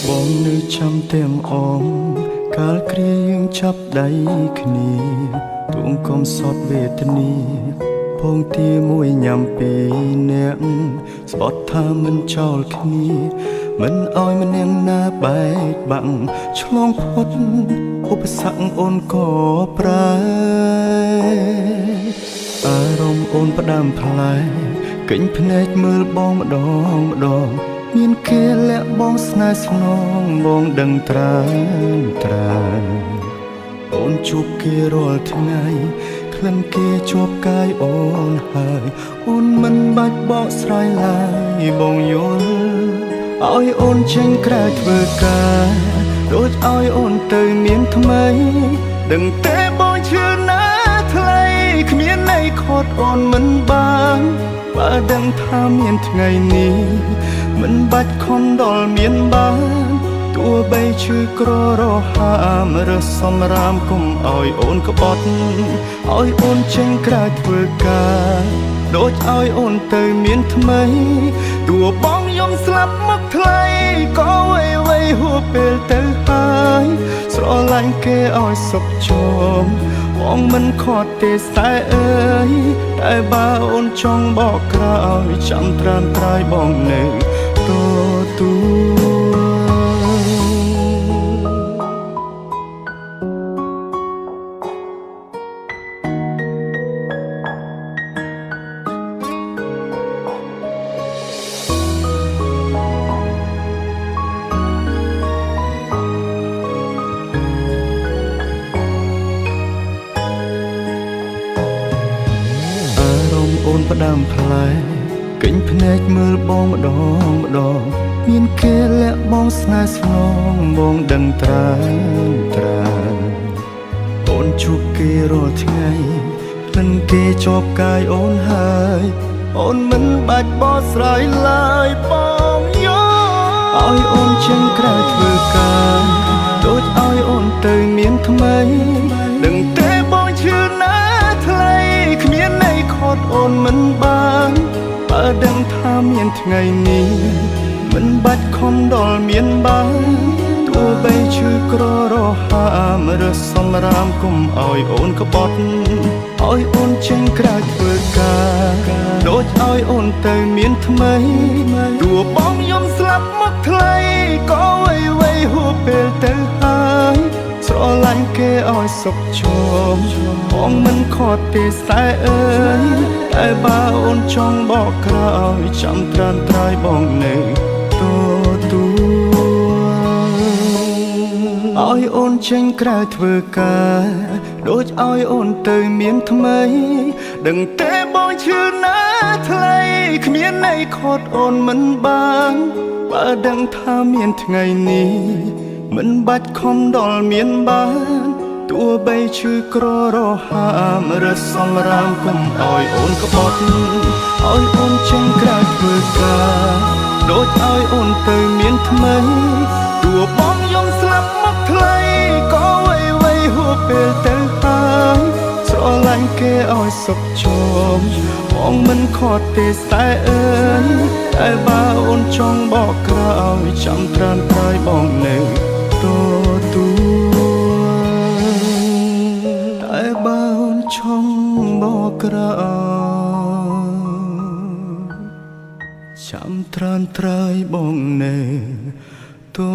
បងនៅចាំទាំងអងកាលគ្រាយើងចាប់ដៃគ្នាទួងកំសត់វេទនាផងទីមួយញ៉ាំពីអ្នកស្បត់ថាមិនចោលគ្នាមិនអោយម្នាក់ណាបែកបាក់ឆ្លងផុតឧបសគ្គអូនក៏ប្រែអារម្មណ៍អូនផ្ដាំផ្លែកិញភ្នែកមើលបងម្ដងម្ដងមានគេលាក់បងស្នេហ៍ស្នងបងដឹងត្រាអូនជួបគេរាល់ថ្ងៃក្លិនគេជាប់កាយអូនហើយអូនមិនបាច់បកស្រាយឡើយបងយល់ឲ្យអូនចេញក្រៅធ្វើការដូចឲ្យអូនទៅមានថ្មីដឹងទេបងឈឺណាថ្លៃគ្មានន័យខត់អូនមិនបានបើដឹងថាមានថ្ងៃនេះមិនបាច់ខំដល់មានបានទោះបីឈឺក្ររហាមរើសសំរាមគុំឲ្យអូនក្បត់ឲ្យអូនចេញក្រៅធ្វើការដូចឲ្យអូនទៅមានថ្មីទោះបងយំស្លាប់មកថ្លៃក៏វៃហួពេលទៅហើយស្រឡាញ់គេឲ្យសុខជមបងមិនខត់ទេស្តែអើយតែបើអូនចង់បកក្រោយចាំត្រានត្រាយបងនៅទទួលអូនផ្ដាំផ្លែកិញភ្នែកមើលបងម្ដងមានគេលាក់បងស្នេហ៍ស្នងបងដឹងត្រាអូនជួបគេរាល់ថ្ងៃក្លិនគេជាប់កាយអូនហើយអូនមិនបាច់បកស្រាយឡើយបងយល់ឲ្យអូនចេញក្រៅធ្វើការដូចឲ្យអូនទៅមានថ្មីដឹងទេបងឈឺណាថ្លៃគ្មានន័យខត់អូនមិនបានបើដឹងថាមានថ្ងៃនេះមិនបាច់ខំដល់មានបានទោះបីឈឺក្ររហាមរើសសំរាមគុំឲ្យអូនក្បត់ឲ្យអូនចេញក្រៅធ្វើការដូចឲ្យអូនទៅមានថ្មីទោះបងយំស្លាប់មកថ្លៃក៏វៃហួពេលទៅហើយស្រឡាញ់គេឲ្យសុខជមបងមិនខត់ទេស្តែអើយតែបើអូនចង់បកក្រោយចាំត្រានត្រាយបងនៅឲ្យអូនចេញក្រៅធ្វើការដូចឲ្យអូនទៅមានថ្មីដឹងទេបងឈឺណាថ្លៃគ្មានន័យខត់អូនមិនបានបើដឹងថាមានថ្ងៃនេះមិនបាច់ខំដល់មានបានទោះបីឈឺក្ររហាមរើសសំរាមគុំឲ្យអូនក្បត់ឲ្យអូនចេញក្រៅធ្វើការដូចឲ្យអូនទៅមានថ្មីទោះបងយំស្លាប់មកថ្លៃក៏វៃហួពេលទៅហើយស្រឡាញ់គេឲ្យសុខជមបងមិនខត់ទេស្តែអើយតែបើអូនចង់បកក្រោយចាំត្រានត្រាយបងនៅទទួលតែបើអូនចង់បកក្រោយចាំត្រានត្រាយបងនៅទូ